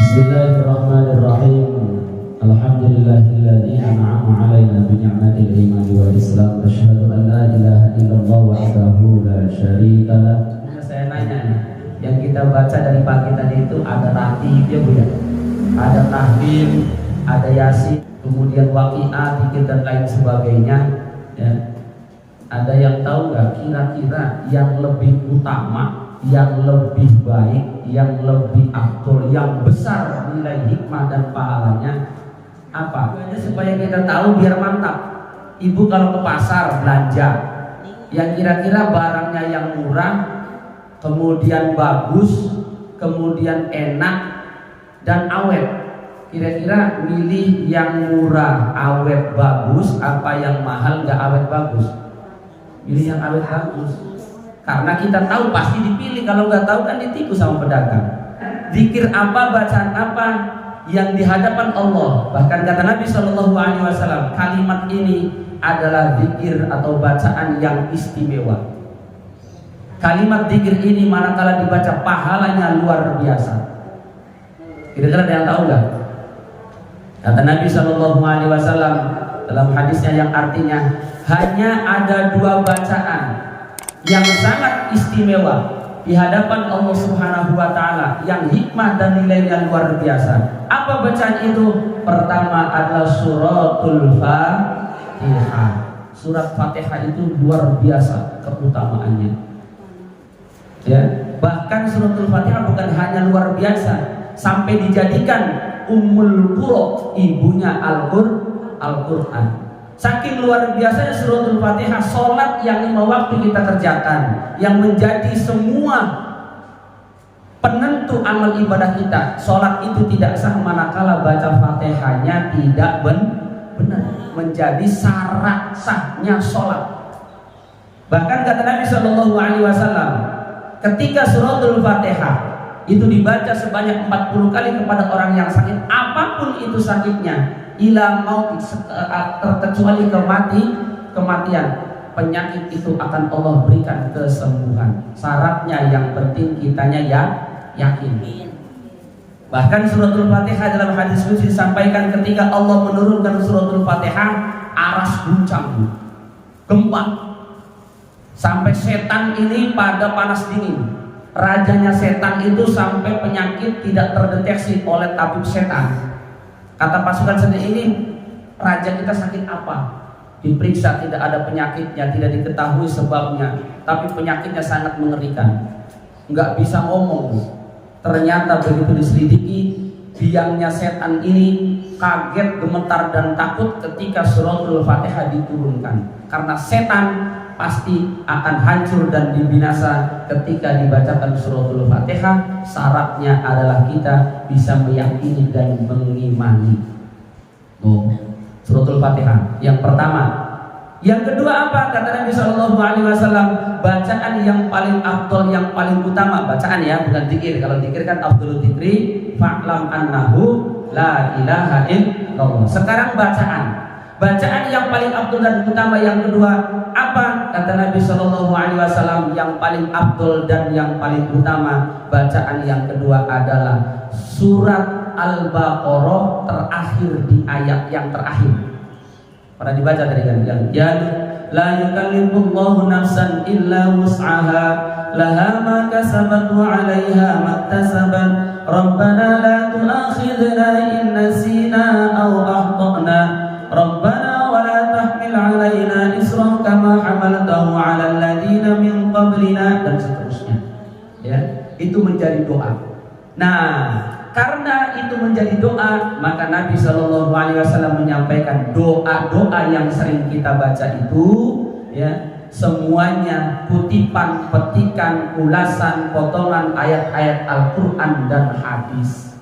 Bismillahirrahmanirrahim. Alhamdulillahilladzi an'ama 'alaina bi ni'matil iman wal islam. Asyhadu an la ilaha illallah wahdahu la syarika lah. Saya nanya nih, yang kita baca dari pagi tadi itu ada ratib ya Bu ya? Ada tahlim, ada yasin, kemudian waqiah, zikir dan lain sebagainya ya. Ada yang tahu nggak kira-kira yang lebih utama, yang lebih baik, yang lebih afdol, yang besar nilai hikmah dan pahalanya apa? Supaya kita tahu biar mantap. Ibu kalau ke pasar belanja, yang kira-kira barangnya yang murah, kemudian bagus, kemudian enak dan awet. Kira-kira milih yang murah, awet, bagus, apa yang mahal nggak awet bagus? Pilih yang awet bagus. Karena kita tahu pasti dipilih, kalau nggak tahu kan ditipu sama pedagang. Zikir apa, bacaan apa yang di hadapan Allah. Bahkan kata Nabi SAW, kalimat ini adalah zikir atau bacaan yang istimewa. Kalimat zikir ini manakala dibaca pahalanya luar biasa. Kira-kira ada yang tahu nggak? Kata Nabi SAW dalam hadisnya yang artinya hanya ada dua bacaan yang sangat istimewa di hadapan Allah Subhanahu wa taala, yang hikmah dan nilainya luar biasa. Apa bacaan itu? Pertama adalah suratul Fatihah. Surat Fatihah itu luar biasa keutamaannya. Ya, bahkan suratul Fatihah bukan hanya luar biasa, sampai dijadikan Ummul Qura, ibunya Al-Qur'an. Saking luar biasanya suratul Fatihah, sholat yang 5 waktu kita kerjakan, yang menjadi semua penentu amal ibadah kita. Sholat itu tidak sah manakala baca Fatihahnya tidak benar, menjadi syarat sahnya sholat. Bahkan kata Nabi SAW, ketika suratul Fatihah itu dibaca sebanyak 40 kali kepada orang yang sakit, apapun itu sakitnya, ila maut, terkecuali kematian, penyakit itu akan Allah berikan kesembuhan. Syaratnya yang penting kitanya ya yakin. Bahkan suratul Fatihah dalam hadis qudsi disampaikan ketika Allah menurunkan suratul Fatihah, aras guncang, gempa, sampai setan ini pada panas dingin. Rajanya setan itu sampai penyakit tidak terdeteksi oleh tabib setan. Kata pasukan setan ini, raja kita sakit apa? Diperiksa, tidak ada penyakitnya, tidak diketahui sebabnya, tapi penyakitnya sangat mengerikan, nggak bisa ngomong. Ternyata begitu diselidiki, biangnya setan ini kaget, gemetar dan takut ketika suratul Fatihah diturunkan. Karena setan pasti akan hancur dan dibinasa ketika dibacakan suratul Fatihah. Syaratnya adalah kita bisa meyakini dan mengimani. Suratul Fatihah yang pertama. Yang kedua apa? Kata Nabi SAW, bacaan yang paling afdol, yang paling utama. Bacaan ya, bukan zikir. Kalau zikir kan afdolul dzikri fa'lam annahu la ilaha illallah. Sekarang bacaan. Bacaan yang paling afdol dan utama yang kedua apa? Kata Nabi SAW, yang paling afdol dan yang paling utama bacaan yang kedua adalah surat Al-Baqarah terakhir, di ayat yang terakhir. Pernah dibaca tadi kan? Ya la yukallifullahu nafsan illa wus'aha, laha ma kasabat wa 'alaiha ma iktasabat. Rabbana la tu'akhidna in nasina aw akhtana. Rabbana wa la tahmil 'alaina isran kama hamaltahu 'alal ladzina min qablina, dan seterusnya. Ya, itu menjadi doa. Nah, karena itu menjadi doa, maka Nabi SAW menyampaikan doa-doa yang sering kita baca itu, ya, semuanya kutipan, petikan, ulasan, potongan ayat-ayat Al-Quran dan hadis.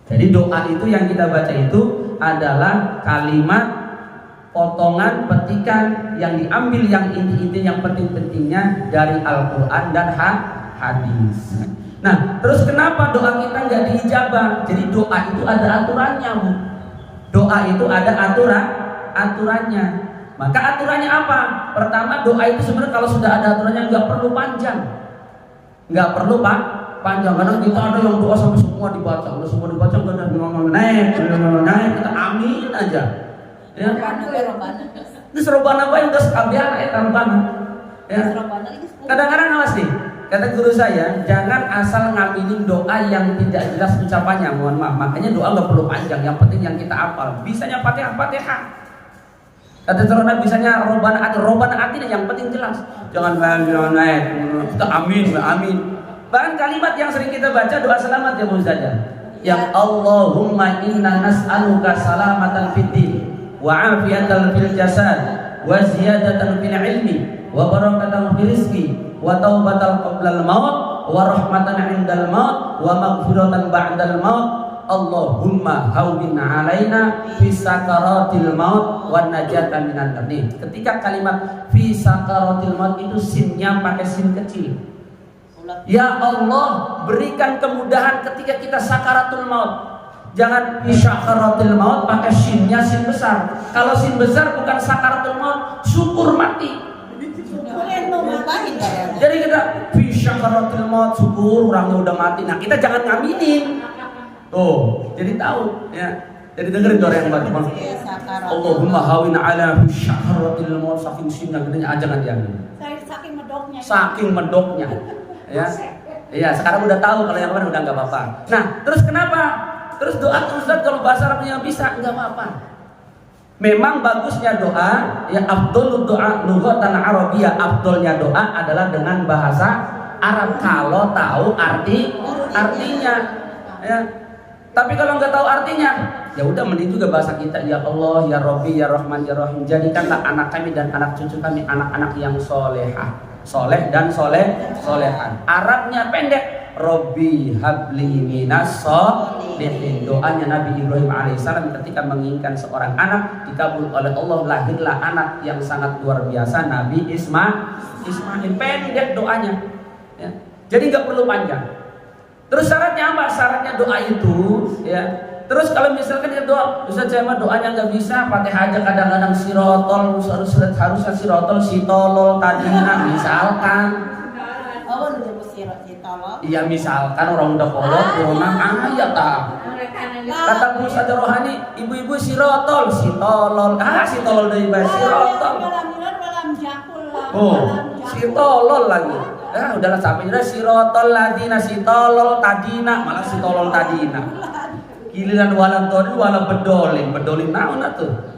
Jadi doa itu yang kita baca itu adalah kalimat, potongan, petikan yang diambil yang inti-inti, yang penting-pentingnya dari Al-Quran dan hadis. Nah, terus kenapa doa kita nggak diijabah? Jadi doa itu ada aturannya, Bu. Doa itu ada aturannya. Maka aturannya apa? Pertama, doa itu sebenarnya kalau sudah ada aturannya nggak perlu panjang. Nggak perlu panjang. Karena kita ada yang doa sampai semua dibaca. Kalau semua dibaca naik kita amin aja. Ya. Ini serobana apa yang udah sekabian robana. Ya. Kadang-kadang awas nih, kata guru saya, jangan asal ngaminin doa yang tidak jelas ucapannya. Mohon maaf, makanya doa nggak perlu panjang. Yang penting yang kita hafal. Bisanya Fatihah. Kata corona bisanya robana atina yang penting jelas. Jangan naik, kita amin. Bahkan kalimat yang sering kita baca doa selamat ya Bu Ustazah. Yang Allahumma inna nas'aluka salamatan fid din wa afiyatan fil jasad wa ziyadatan fil ilmi wa barakatan fil rizqi wa taubatan qablal maut wa rahmatan 'indal maut wa maghfiratan ba'dal maut. Allahumma hawwin 'alaina fi sakaratil maut wan najatan minan nar. Ketika kalimat fi sakaratil maut itu sinnya pakai sin kecil. Ya Allah, berikan kemudahan ketika kita sakaratul maut. Jangan fi sakaratil maut pakai sinnya sin besar. Kalau sin besar bukan sakaratul maut, syukur mati. Jadi kita fi sakaratil maut syukur orangnya udah mati. Nah, kita jangan ngaminin. Tuh, jadi tahu ya. Jadi dengerin doa yang baca. Allahumma hawin ala fi sakaratil maut, saking sinnya gedenya aja kan dia. Saking medoknya. Ya, iya sekarang udah tahu, kalau yang kemarin udah nggak apa-apa. Nah, terus kenapa? Terus doa Ustaz kalau bahasa Arabnya bisa nggak apa-apa. Memang bagusnya doa, ya afdhalud doa lughatan Arabiyyah, afdhalnya doa adalah dengan bahasa Arab kalau tahu artinya. Ya. Tapi kalau nggak tahu artinya, ya udah mending juga bahasa kita. Ya Allah, ya Rabbi, ya Rahman, ya Rahim. Jadikanlah anak kami dan anak cucu kami anak-anak yang solehah. Soleh dan solehan. Arabnya pendek. Robbi habli minas solihin. Doanya Nabi Ibrahim alaihissalam ketika menginginkan seorang anak dikabul oleh Allah, lahirlah anak yang sangat luar biasa, Nabi Ismail. Pendek doanya. Ya. Jadi nggak perlu panjang. Terus syaratnya apa? Syaratnya doa itu, ya. Terus kalau misalkan dia doa, Ustaz saya mah doanya nggak bisa, Fatihah aja kadang-kadang sirotol, harusnya sirotol, sitolol, tadina, misalkan. Oh, udah sitolol. Iya misalkan orang udah kolot, rumah ya tak. Kata Bu Ustaz Rohani, ibu-ibu sirotol, sitolol, sitolol dari bahasa sirotol. Oh, sitolol lagi. Udahlah sampai udah sirotol ladina, sitolol tadina, malah sitolol tadina. Giliran walam todin walam bedolin naon atuh.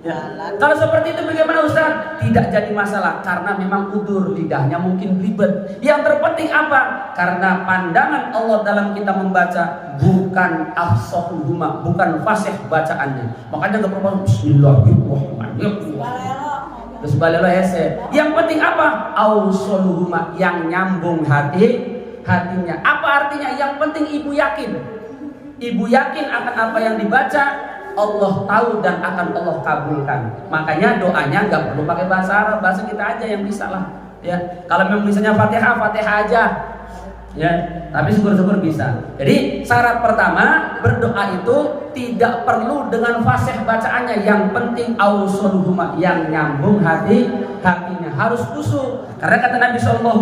Ya. Kalau seperti itu bagaimana Ustaz? Tidak jadi masalah karena memang udur lidahnya mungkin ribet. Yang terpenting apa? Karena pandangan Allah dalam kita membaca bukan afsahuhuma, bukan fasih bacaannya. Makanya enggak perlu bismillahirrahmanirrahim. Terus balelo hese. Yang penting apa? Ausoluhuma, yang nyambung hatinya. Apa artinya? Yang penting ibu yakin. Ibu yakin akan apa yang dibaca, Allah tahu dan akan Allah kabulkan. Makanya doanya nggak perlu pakai bahasa Arab, bahasa kita aja yang bisa lah. Ya, kalau memang misalnya Fatihah aja. Ya, tapi syukur-syukur bisa. Jadi syarat pertama berdoa itu tidak perlu dengan fasih bacaannya. Yang penting ausuluhuma, yang nyambung hatinya harus khusyuk. Karena kata Nabi SAW,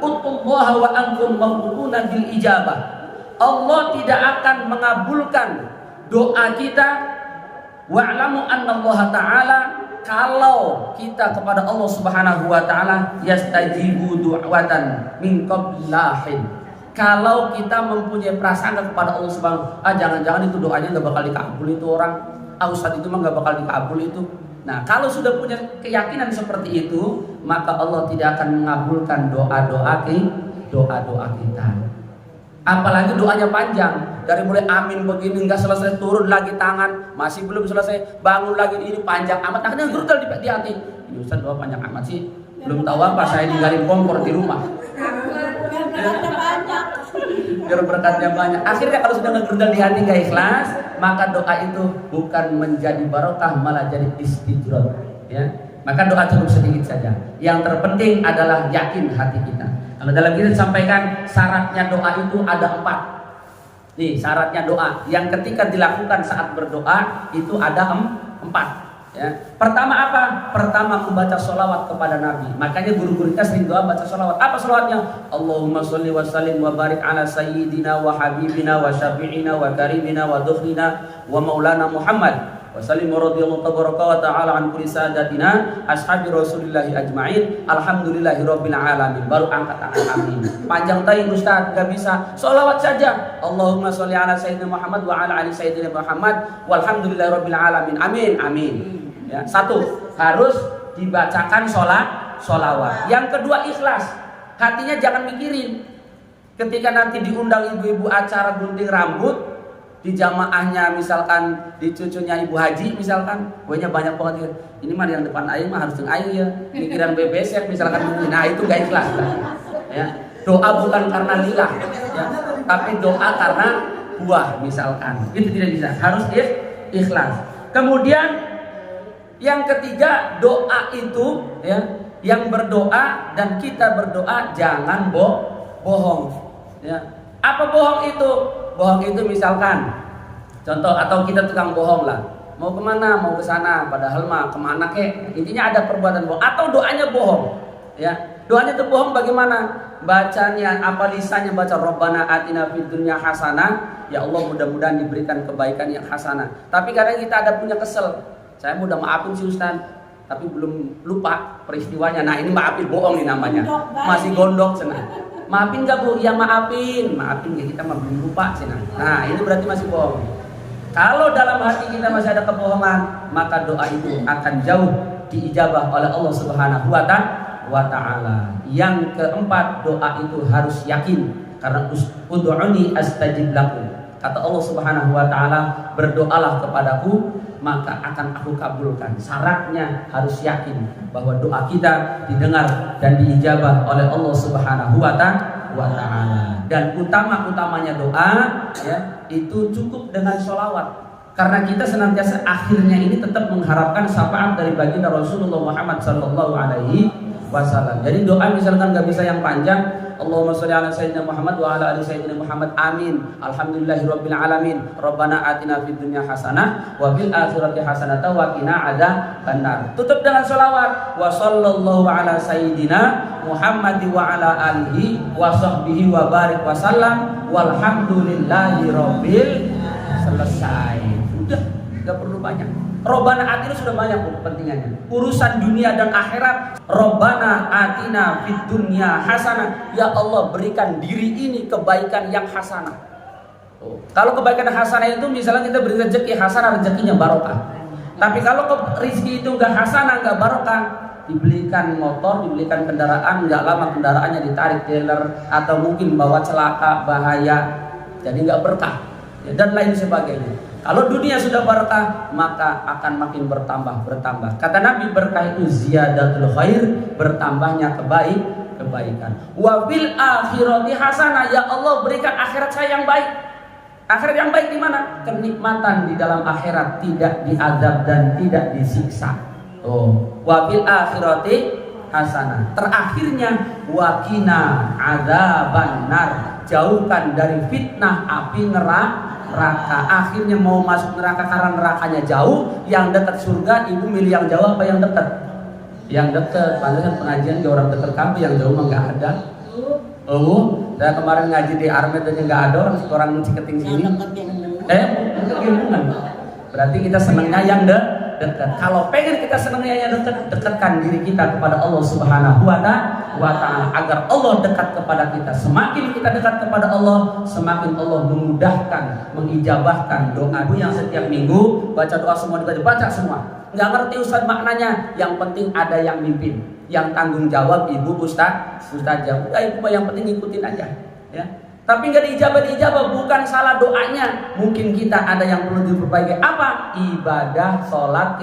"Utullaha wa antum mawquna bil ijabah." Allah tidak akan mengabulkan doa kita. Wa'lamu annallaha ta'ala, kalau kita kepada Allah Subhanahu wa taala yastajibu du'watan min qablahin. Kalau kita mempunyai perasaan kepada Allah Subhanahu, jangan-jangan itu doanya enggak bakal dikabul itu orang. Ustaz itu mah enggak bakal dikabul itu. Nah, kalau sudah punya keyakinan seperti itu, maka Allah tidak akan mengabulkan doa-doa kita. Apalagi doanya panjang, dari mulai amin begini nggak selesai turun lagi tangan, masih belum selesai bangun lagi, ini panjang amat, akhirnya gerudal di hati. Ini Ustaz doa panjang amat sih, belum tahu apa saya ninggalin kompor di rumah. Biar berkatnya banyak. Akhirnya kalau sudah ngegerudal di hati nggak ikhlas, maka doa itu bukan menjadi barokah, malah jadi istidroj. Ya, maka doa cukup sedikit saja. Yang terpenting adalah yakin hati kita. Kalau dalam kita disampaikan syaratnya doa itu ada 4. Nih syaratnya doa yang ketika dilakukan saat berdoa itu ada 4. Ya. Pertama apa? Pertama membaca sholawat kepada Nabi. Makanya guru-guru kita sering doa baca sholawat. Apa sholawatnya? Allahumma sholli wa sallim wa barik ala sayyidina wa habibina wa syafi'ina wa karimina wa dukhrina wa maulana Muhammad wa sallim radhiyallahu tabaraka wa ta'ala an kulli sadatina ashabi rasulillahi ajma'in alhamdulillahi rabbil alamin. Baru angkat tangan amin. Panjang tadi Ustaz, gak bisa. Sholawat saja. Allahumma sholli ala sayyidina Muhammad wa ala ali sayyidina Muhammad walhamdulillahi rabbil alamin. Amin. Amin. Ya, satu, harus dibacakan sholawat. Yang kedua, ikhlas. Hatinya jangan mikirin. Ketika nanti diundang ibu-ibu acara gunting rambut, di jamaahnya misalkan di cucunya ibu haji misalkan, kuenya banyak banget. Ini mah yang depan aing mah harus jeung aing ya. Pikiran bebesek misalkan. Nah, itu gak ikhlas. Ya. Doa bukan karena lillah, ya. Tapi doa karena buah misalkan. Itu tidak bisa. Harus ikhlas. Kemudian yang ketiga, doa itu ya, yang berdoa dan kita berdoa jangan bohong. Ya. Apa bohong itu? Bohong itu misalkan, contoh atau kita tukang bohong lah. Mau kemana? Mau ke sana. Padahal mah kemana kek? Intinya ada perbuatan bohong. Atau doanya bohong. Ya, doanya itu bohong bagaimana? Bacanya apa lisannya baca Rabbana atina fid dunya hasanah. Ya Allah mudah-mudahan diberikan kebaikan yang hasanah. Tapi kadang kita ada punya kesel. Saya udah maafin si Ustaz, tapi belum lupa peristiwanya. Nah ini maafin bohong nih namanya. Masih gondok senang. Maafin gak Bu? Ya maafin. Maafin ya kita mah belum lupa senang. Nah ini berarti masih bohong. Kalau dalam hati kita masih ada kebohongan, maka doa itu akan jauh diijabah oleh Allah Subhanahu wa Ta'ala. Yang keempat, doa itu harus yakin. Karena ud'uni astajib lakum. Kata Allah Subhanahu wa Ta'ala, berdoalah kepadaku maka akan aku kabulkan. Syaratnya harus yakin bahwa doa kita didengar dan diijabah oleh Allah Subhanahu wa Ta'ala. Dan utama-utamanya doa ya, itu cukup dengan sholawat. Karena kita senantiasa akhirnya ini tetap mengharapkan syafaat dari baginda Rasulullah Muhammad sallallahu alaihi wasallam. Jadi doa misalkan gak bisa yang panjang, Allahumma sholli ala sayyidina Muhammad wa ala ali sayyidina Muhammad amin. Alhamdulillahirabbil alamin. Rabbana atina fid dunya hasanah wa fil akhirati hasanah wa qina adzabannar. Tutup dengan selawat wa sallallahu ala sayyidina Muhammad wa ala alihi wa sahbihi wa barik wa sallam walhamdulillahirabbil. Selesai. Udah, enggak perlu banyak. Robbana atina sudah banyak kepentingannya. Urusan dunia dan akhirat. Robbana atina fid dunya hasanah. Ya Allah berikan diri ini kebaikan yang hasanah. Kalau kebaikan hasanah itu misalnya kita beri rezeki hasanah, rezekinya barokah. Tapi kalau rezeki itu enggak hasanah, enggak barokah, dibelikan motor, dibelikan kendaraan, enggak lama kendaraannya ditarik dealer atau mungkin bawa celaka, bahaya. Jadi enggak berkah. Ya, dan lain sebagainya. Kalau dunia sudah berkah, maka akan makin bertambah. Kata Nabi, berkah itu ziyadatul khair, bertambahnya kebaikan. Wa fil akhirati hasanah, ya Allah berikan akhirat saya yang baik. Akhirat yang baik di mana? Kenikmatan di dalam akhirat, tidak diazab dan tidak disiksa. Wa fil akhirati hasanah. Terakhirnya waqina adzabannar, jauhkan dari fitnah api neraka. Akhirnya mau masuk neraka karena nerakanya jauh, yang dekat surga. Ibu milih yang jauh apa yang dekat? Yang dekat. Padahal pengajian di orang dekat kamu, yang jauh mah nggak ada. Saya kemarin ngaji di Armet aja nggak ada orang Ciketing sini. Kebingungan. Berarti kita senangnya yang dekat. Kalau pengen kita senangnya yang dekat, dekatkan diri kita kepada Allah Subhanahu wa Ta'ala agar Allah dekat kepada kita. Semakin kita dekat kepada Allah, semakin Allah memudahkan, mengijabahkan doa yang setiap minggu baca doa semua dibaca semua. Nggak ngerti Ustaz maknanya, yang penting ada yang mimpin, yang tanggung jawab ibu ustazah. Udah ibu yang penting ikutin aja, ya. Tapi nggak diijabah, bukan salah doanya. Mungkin kita ada yang perlu diperbaiki. Apa? Ibadah, sholat,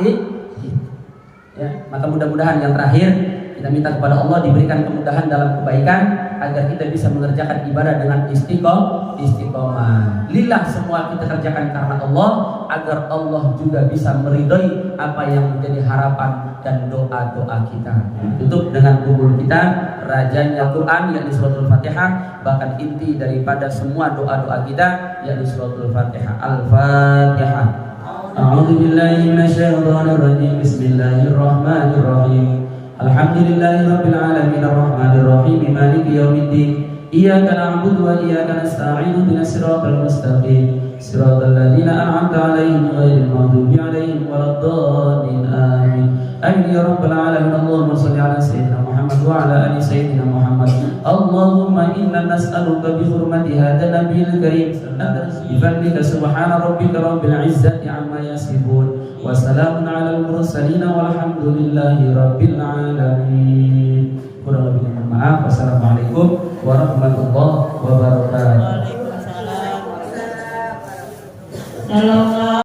ya. Maka mudah-mudahan yang terakhir kita minta kepada Allah diberikan kemudahan dalam kebaikan agar kita bisa mengerjakan ibadah dengan istiqomah. Lillah semua kita kerjakan karena Allah, agar Allah juga bisa meridhai apa yang menjadi harapan dan doa-doa kita. Tutup dengan kubur kita, rajanya Quran yakni suratul Fatihah, bahkan inti daripada semua doa-doa kita yakni suratul Fatihah. Al-Fatihah. أعوذ بالله من الشيطان الرجيم بسم الله الرحمن الرحيم الحمد لله رب العالمين الرحمن الرحيم مالك يوم الدين إياك نعبد وإياك نستعين اهدنا الصراط المستقيم صراط الذين أنعمت عليهم غير المغضوب عليهم ولا الضالين آمين آمين يا رب العالمين اللهم صل على سيدنا محمد وعلى آل سيدنا محمد اللهم إنا نسألك بحرمة هذا النبي الكريم بفضلك سبحان ربك رب العزة عما يصفون وسلام على المرسلين والحمد لله رب العالمين. Kurang lebih mohon maaf. Wassalamualaikum warahmatullahi wabarakatuh. Waalaikumsalam warahmatullahi wabarakatuh.